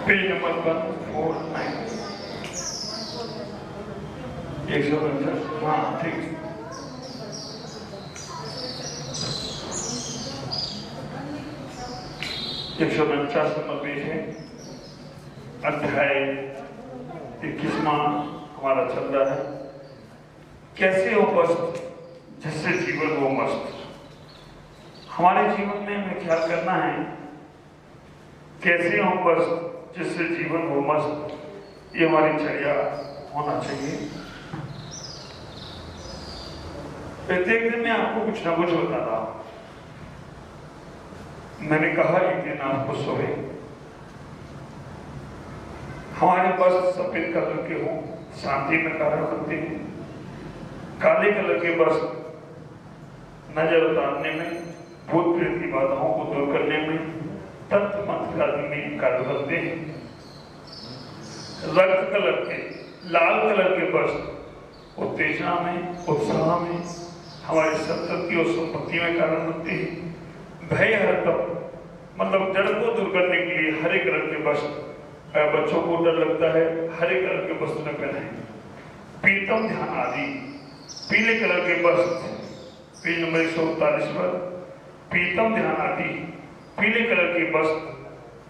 Page number 149 149। हाँ ठीक। एक 149 नंबर पेज है। अध्याय 21वां हमारा चल रहा है। कैसे हो मस्त जिससे जीवन हो मस्त। हमारे जीवन में हमें ख्याल करना है कैसे हो मस्त जिससे जीवन हो मस्त। ये हमारी चर्या होना चाहिए। प्रत्येक दिन में आपको कुछ ना कुछ होता रहा। मैंने कहा एक दिन आपको सोए हमारे वस्त्र सफेद कलर के हो शांति में कारण बनते हैं। काले कलर के वस्त्र नजर उतारने में, भूत प्रेत की बाधाओं को दूर करने में, तत्व मंत्र आदि में कार्य करते हैं। रक्त कलर के, लाल कलर के वस्त्र उत्तेजना में, उत्साह में, हमारी संतति और संपत्ति में कारण बनते हैं। भय हरकत मतलब डर को दूर करने के लिए हरे कलर के वस्त्र, बच्चों को डर लगता है हरे कलर के वस्त्र में पहनाएं। पीतम ध्यान आदि पीले कलर के वस्त्र, पेज नंबर 139 पर पीतम ध्यान आदि पीले कलर के वस्त्र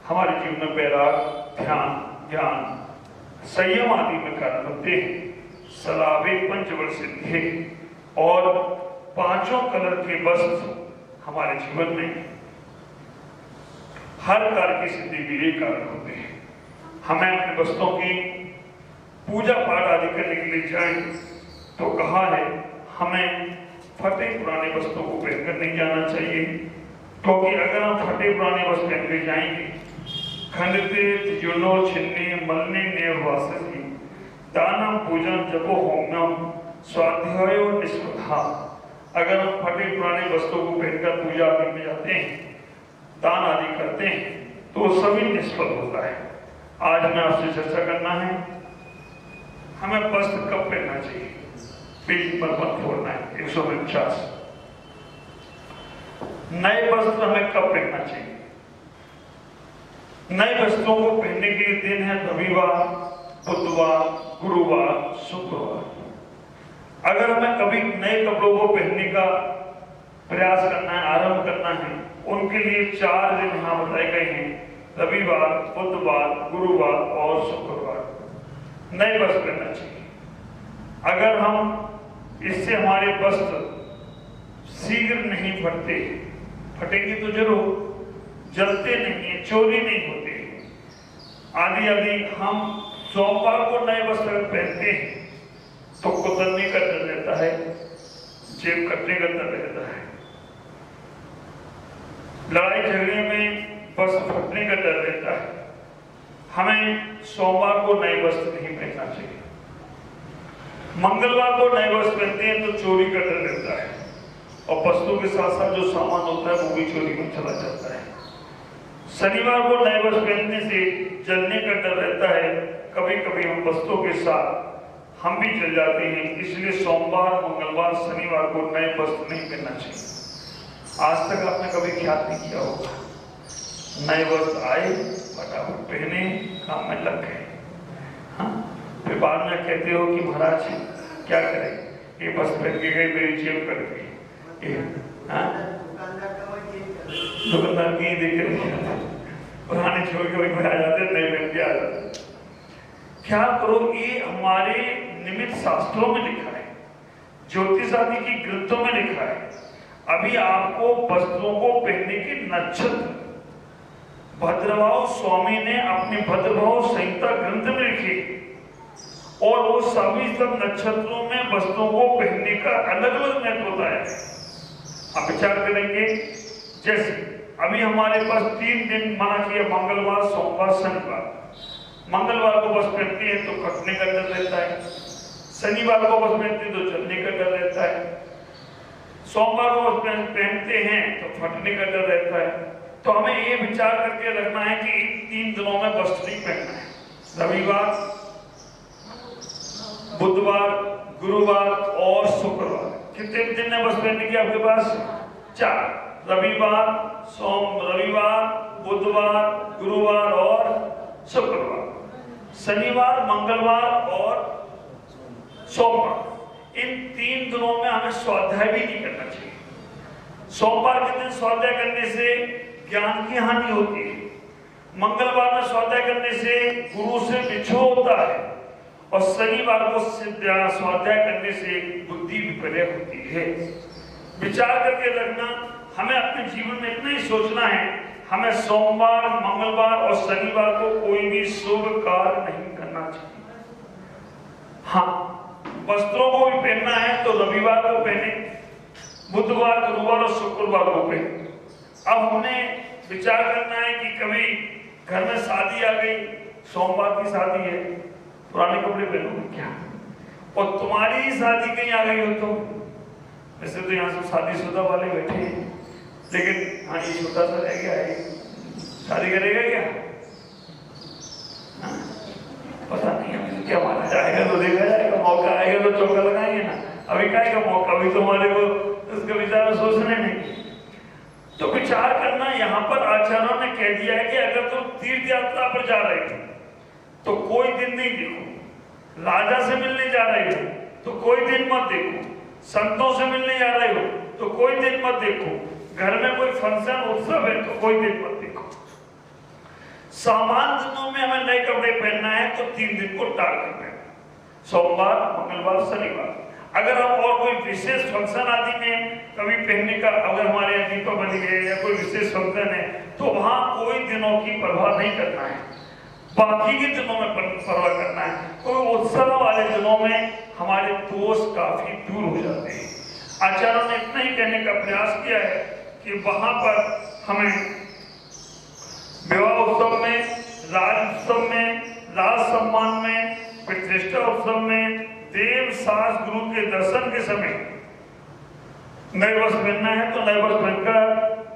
हमारे जीवन में वैराग, ध्यान, ज्ञान, संयम आदि में कारण बनते हैं। सलावे पंचवर्ष सिद्धि और पांचों कलर के वस्त्र हमारे जीवन में हर कार्य की सिद्धि के लिए कारण होते हैं। हमें अपने वस्त्रों की पूजा पाठ आदि करने के लिए जाएं तो कहा है हमें फटे पुराने वस्त्रों को पहनकर नहीं जाना चाहिए, क्योंकि अगर हम फटे पुराने वस्त्र पहन के जाएंगे खंडते तिजुनो छिन्ने मलने निर्वासी दानम पूजन जपो होमनम स्वाध्यायो निष्पधा। अगर हम फटे पुराने वस्त्रों को पहनकर पूजा आदि में जाते हैं, दान आदि करते हैं तो सभी निष्फल होता है। आज मैं आपसे चर्चा करना है हमें वस्त्र कब पहनना चाहिए। Page number 149 149। नए वस्त्र हमें कब पहनना चाहिए। नए वस्त्रों को पहनने के लिए दिन है रविवार, बुधवार, गुरुवार, शुक्रवार। अगर हमें कभी नए कपड़ों को पहनने का प्रयास करना है, आरंभ करना है, उनके लिए 4 दिन यहां बताए गए हैं, रविवार, बुधवार, गुरुवार और शुक्रवार नए वस्त्र पहनना चाहिए। अगर हम इससे हमारे वस्त्र शीघ्र नहीं फटते, फटेंगे तो जरूर जलते नहीं है, चोरी नहीं होते। आदि आदि हम सोमवार को नए वस्त्र पहनते हैं तो कुतरने का डर रहता है, जेब कटने का डर रहता है, लड़ाई झगड़े में वस्त्र फटने का डर रहता है। हमें सोमवार को नए वस्त्र नहीं पहनना चाहिए। मंगलवार को नए वस्त्र पहनते हैं तो चोरी का डर रहता है और वस्तुओं के साथ साथ जो सामान होता है वो भी चोरी में चला जाता है। शनिवार को नए वस्त्र पहनने से जलने का डर रहता है, कभी कभी हम वस्तुओं के साथ हम भी जल जाते हैं। इसलिए सोमवार, मंगलवार, शनिवार को नए वस्त्र नहीं पहनना चाहिए। आज तक आपने कभी ख्याल नहीं किया होगा, नए वस्त्र आए फटाफट पहने, काम में लग गए। हाँ, फिर बाद में कहते हो कि महाराज क्या करें, ये वस्त्र पहन के गई, मेरी जेब कट गई। दुकानदार की देख रहे पुराने छोड़ के वही आ जाते, नए पहन के आ जाते। ख्याल करो, ये हमारे निमित्त शास्त्रों में लिखा है, ज्योतिष आदि की ग्रंथों में लिखा है। अभी आपको वस्त्रों को पहनने के नक्षत्र भद्रभाव स्वामी ने अपने भद्रभाव संहिता ग्रंथ में लिखी और वो सभी सब नक्षत्रों में वस्त्रों को पहनने का अलग अलग महत्व होता है। आप विचार करेंगे, जैसे अभी हमारे पास 3 दिन मना किया, मंगलवार, सोमवार, शनिवार। मंगलवार को वस्त्र पहनते हैं तो कटने का डर रहता है, शनिवार को वस्त्र पहनते हैं तो जलने का डर रहता है, सोमवार को वस्त्र पहनते हैं तो फटने का डर रहता है। तो हमें ये विचार करके रखना है कि इन 3 दिनों में वस्त्र नहीं पहनना है। रविवार, बुधवार, गुरुवार और शुक्रवार। कितने दिन है वस्त्र पहनने की आपके पास? 4। रविवार, रविवार, बुधवार, गुरुवार और शुक्रवार। शनिवार, मंगलवार और सोमवार। इन 3 दिनों में हमें स्वाध्याय भी नहीं करना चाहिए। सोमवार के दिन स्वाध्याय करने से ज्ञान की हानि होती है, मंगलवार में स्वाध्याय करने से गुरु से बिछोह होता है और शनिवार को स्वाध्याय करने से बुद्धि विपर्य होती है। विचार करके रखना, हमें अपने जीवन में इतना ही सोचना है, हमें सोमवार, मंगलवार और शनिवार को कोई भी शुभ कार्य नहीं करना चाहिए। हाँ, वस्त्रों को भी पहनना है तो रविवार को पहने, बुधवार, गुरुवार और शुक्रवार को पहने। अब हमें विचार करना है कि कभी घर में शादी आ गई, सोमवार की शादी है, पुराने कपड़े पहनोगे क्या? और तुम्हारी ही शादी कहीं आ गई हो तो, वैसे तो यहाँ सब शादीशुदा वाले बैठे हैं, लेकिन हाँ ये छोटा सा रह गया है, शादी करेगा क्या? हाँ, पता नहीं, अभी क्या माना जाएगा तो देखा जाएगा, मौका आएगा तो चौका लगाएंगे ना। अभी क्या का मौका, अभी तो हमारे को उसका विचार सोचने नहीं। तो विचार करना, यहाँ पर आचार्यों ने कह दिया है कि अगर तुम तीर्थ यात्रा पर जा रहे हो तो कोई दिन नहीं देखो, राजा से मिलने जा रहे हो तो कोई दिन मत देखो, संतों से मिलने जा रहे हो तो कोई दिन मत देखो, घर में कोई फंक्शन उत्सव है तो कोई दिन मत देखो। सामान्य दिनों में हमें नए कपड़े पहनना है तो 3 दिन को टाल करना है, सोमवार, मंगलवार, शनिवार। अगर हम और कोई विशेष फंक्शन आदि में कभी पहनने का, अगर हमारे यहाँ दीपावली है या कोई विशेष फंक्शन है तो वहां कोई दिनों की परवाह नहीं करना है, बाकी के दिनों में परवाह करना है। कोई उत्सव वाले दिनों में हमारे दोष काफी दूर हो जाते हैं। आचार्यों ने इतना ही कहने का प्रयास किया है कि वहां पर हमें विवाह उत्सव में, राज उत्सव में, राज सम्मान में, प्रतिष्ठा उत्सव में, देव शास्त्र गुरु के दर्शन के समय नए वस्त्र पहनना है तो नए वस्त्र पहनकर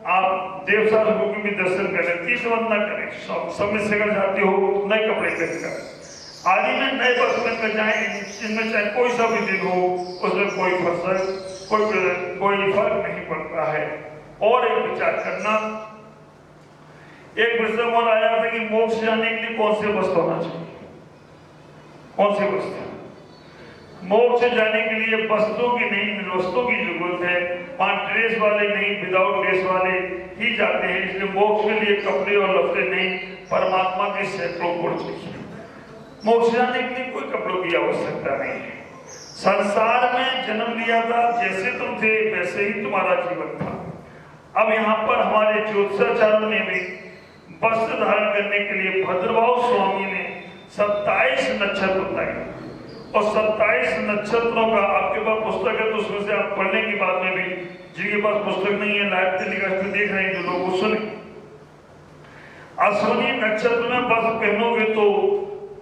आप देव शास्त्र गुरु के भी दर्शन करें, तीर्थ वंदना करें। समय से अगर जाते हो नए कपड़े पहनकर आदि में नए वस्त्र पहनकर जाएं। इनमें चाहे कोई सा भी दिन हो, उसमें कोई फर्क नहीं पड़ता है। और एक विचार करना, एक प्रश्न और आया था कि मोक्ष जाने के लिए कौन से वस्त्र होना चाहिए, कौन से वस्त्र? मोक्ष जाने के लिए वस्त्रों की नहीं, निर्वस्त्रों की जरूरत है। वहां ड्रेस वाले नहीं, विदाउट ड्रेस वाले ही जाते हैं। इसलिए मोक्ष के लिए कपड़े और लफड़े नहीं, परमात्मा के सैकड़ों गुण चाहिए। मोक्ष जाने के लिए कोई कपड़ों की आवश्यकता नहीं है। संसार में जन्म लिया था, जैसे तुम थे वैसे ही तुम्हारा जीवन था। अब यहाँ पर हमारे ज्योतिषाचार्यों ने भी वस्त्र धारण करने के लिए भद्रभाव स्वामी ने 27 नक्षत्र बताए और 27 नक्षत्रों का आपके पास पुस्तक है तो उसमें से आप पढ़ने के बाद में भी, जिनके पास पुस्तक नहीं है लाइव टेलीकास्ट में देख रहे हैं जो लोग वो सुने। अश्विनी नक्षत्र में वस्त्र पहनोगे तो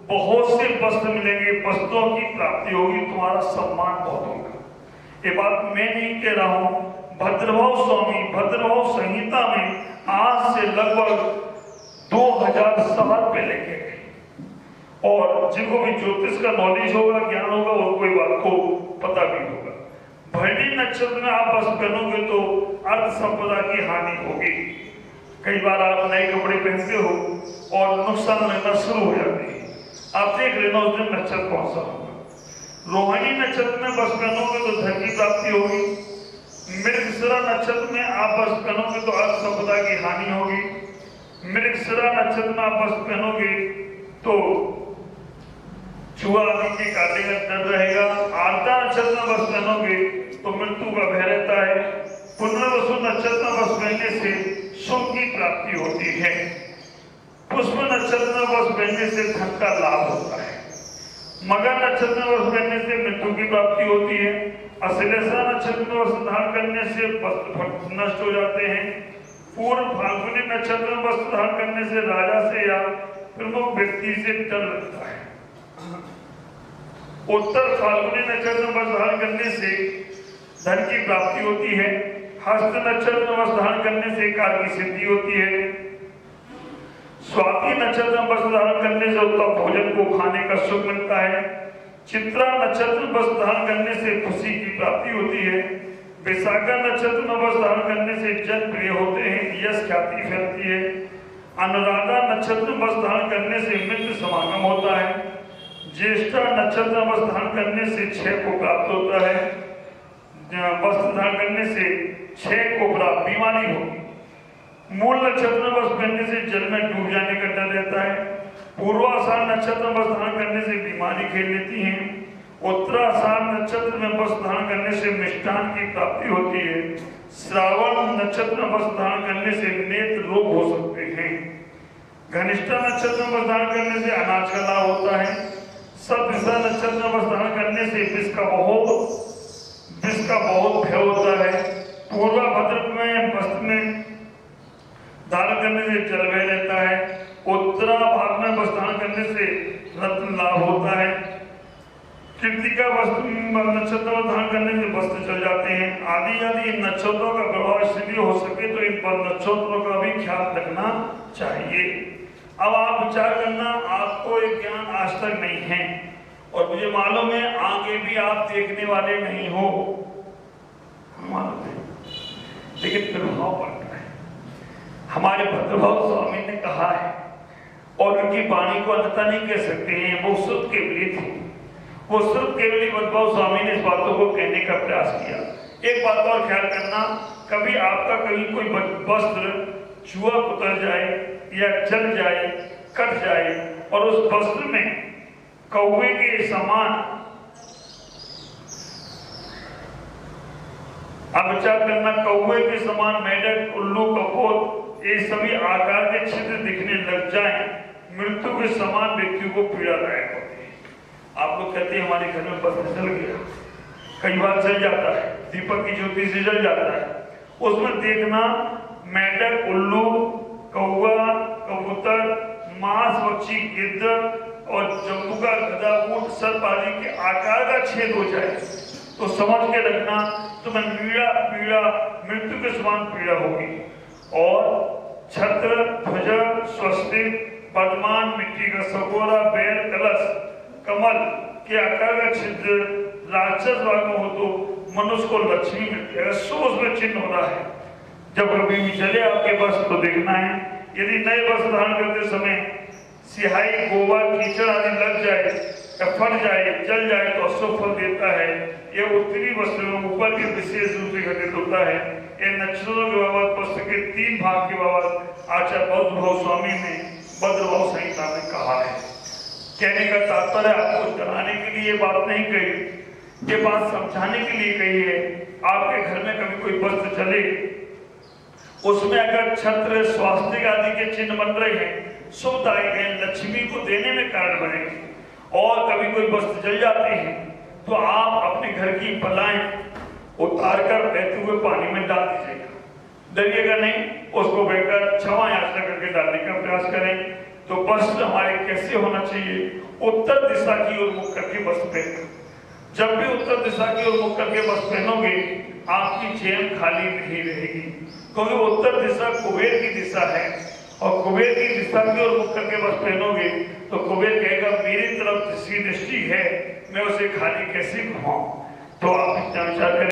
बहुत से वस्त्र मिलेंगे, वस्त्रों की प्राप्ति होगी, तुम्हारा सम्मान बहुत होगा। ये बात मैं नहीं कह रहा हूं, भद्रभाव स्वामी भद्रभाव संहिता में आज से लगभग 2000 साल पहले के गए। और जिनको भी ज्योतिष का नॉलेज होगा, ज्ञान होगा, उनको ये बात को पता भी होगा। भरणी नक्षत्र में आप वस्त्र पहनोगे तो अर्थ संपदा की हानि होगी। कई बार आप नए कपड़े पहनते हो और नुकसान मिलना शुरू हो जाते हैं। आप देख लेना उस दिन नक्षत्र कौन सा होगा। रोहिणी नक्षत्र में वस्त्र पहनोगे तो धन की प्राप्ति होगी। मृगशिरा नक्षत्र में आप वस्त्र पहनोगे तो अर्थ संपदा की हानि होगी। मृगशिरा नक्षत्र में आप वस्त्र पहनोगे तो चूहा आदि के काटे का डर रहेगा। आर्द्रा नक्षत्र में वस्त्र पहनोगे तो मृत्यु का भय रहता है। पुनर्वसु नक्षत्र में वस्त्र पहनने से सुख की प्राप्ति होती है। पुष्प नक्षत्र में वस्त्र पहनने से धन का लाभ होता है। मगर नक्षत्र में वस्त्र पहनने से मृत्यु की प्राप्ति होती है। अश्लेषा नक्षत्र में वस्त्र धारण करने से वस्त्र नष्ट हो जाते हैं। पूर्व फाल्गुनी नक्षत्र में वस्त्र धारण करने से राजा से या प्रमुख व्यक्ति से डर लगता है। उत्तर फाल्गुनी नक्षत्र में वस्त्र धारण करने से धन की प्राप्ति होती है। हस्त नक्षत्र में वस्त्र धारण करने से कार्य की सिद्धि होती है। स्वाति नक्षत्र में वस्त्र धारण करने से उत्तम भोजन को खाने का सुख मिलता है। चित्रा नक्षत्र में वस्त्र धारण करने से खुशी की प्राप्ति होती है। विशाखा नक्षत्र में वस्त्र धारण करने से जन प्रिय होते हैं, यश ख्याति फैलती है। अनुराधा नक्षत्र में वस्त्र धारण करने से मित्र समागम होता है। ज्येष्ठा नक्षत्र में वस्त्र धारण करने से क्षय को प्राप्त होता है। वस्त्र धारण करने से क्षय को प्राप्त बीमारी होगी। मूल नक्षत्र में वस्त्र पहनने से जल में डूब जाने का डर रहता है। पूर्वाषाढ़ नक्षत्र में वस्त्र धारण करने से बीमारी खेल लेती है। उत्तराषाढ़ नक्षत्र में वस्त्र धारण करने से मिष्ठान की प्राप्ति होती है। श्रावण नक्षत्र में वस्त्र धारण करने से नेत्र रोग हो सकते हैं। घनिष्ठा नक्षत्र में वस्त्र धारण करने से अनाज का लाभ होता है। सतभिषा नक्षत्र में वस्त्र धारण करने से विष का बहुत भय होता है। पूर्वा भद्र में वस्त्र में धारण करने से जल भय रहता है। उत्तरा भाग में वस्त्र धारण करने से रत्न लाभ होता है। कृतिका नक्षत्र में धारण करने से वस्त्र चल जाते हैं। आदि आदि इन नक्षत्रों का प्रभाव इसलिए हो सके तो इन पर नक्षत्रों का भी ख्याल रखना चाहिए। अब आप विचार करना, आपको एक ज्ञान आज तक नहीं है और मुझे मालूम है आगे भी आप देखने वाले नहीं हो, मालूम है, लेकिन प्रभाव पड़ रहा है। हमारे भद्रभाव स्वामी ने कहा है और उनकी वाणी को अन्यथा नहीं कह सकते हैं, वो शुद्ध केवली थी। वो शुद्ध केवली भद्रभाव स्वामी ने इस बातों को कहने का प्रयास किया। एक बात और ख्याल करना, कभी आपका कहीं कोई वस्त्र चूहा उतर जाए या जल जाए, कट जाए और उस वस्त्र में कौवे के समान, अब विचार करना, कौवे के समान मेढक, उल्लू, कपोत, ये सभी आकार के छिद्र दिखने लग जाएं, मृत्यु के समान व्यक्ति को पीड़ादायक होते हैं। आप लोग कहते हैं हमारे घर में वस्त्र जल गया, कई बार जल जाता है, दीपक की ज्योति से जल जाता है, उसमें देखना मेढक, उल्लू, कौवा, कबूतर, मांस पक्षी, गिद्ध और जम्बूका, गधा, ऊंट, सर्प आदि के आकार का छेद हो जाए तो समझ के रखना तुम्हें पीड़ा मृत्यु के समान पीड़ा होगी। और छत्र, ध्वजा, स्वस्तिक, पद्मान, मिट्टी का सगोरा, बैल, कलश, कमल के आकार का छिद्र राक्षस भाग में हो तो मनुष्य को लक्ष्मी मिलती है। सो उसमें चिन्ह हो रहा है। जब कभी भी चले आपके वस्त्र तो देखना है, यदि नए वस्त्र धारण करते समय सिहाई, गोबर, कीचड़ आदि लग जाए या फट जाए, जल जाए तो अशुभ फल देता है। यह उत्तरी वस्त्र में ऊपर के विशेष रूप से घटित होता है। यह नक्षत्रों के बाबत वस्त्र के 3 भाग के बाबत आचार्य भद्रभाव स्वामी ने भद्रभाव संहिता में कहा है। कहने का तात्पर्य आपको डराने के लिए बात नहीं कही, ये बात समझाने के लिए कही है। आपके घर में कभी कोई वस्त्र चले उसमें अगर छत्र स्वास्तिक आदि के चिन्ह बन रहे हैं, शुभदायक हैं, लक्ष्मी को देने में कारण बनेंगे, और कभी कोई वस्त्र जल जाते हैं तो आप अपने घर की बलाएं उतार कर बहते हुए पानी में डाल दीजिएगा, डरिएगा नहीं, उसको बेहतर क्षमा याचना करके डालने का प्रयास करें। तो वस्त्र हमारे कैसे होना चाहिए? उत्तर दिशा की ओर मुख करके वस्त्र पहनना। जब भी उत्तर दिशा की ओर मुख करके वस्त्र पहनोगे आपकी जेब खाली नहीं रहेगी, क्योंकि उत्तर दिशा कुबेर की दिशा है, और कुबेर की दिशा की ओर मुख करके वस्त्र पहनोगे तो कुबेर कहेगा मेरी तरफ जिसकी दृष्टि है मैं उसे खाली कैसे घुमाऊं। तो आप इतना विचार करें।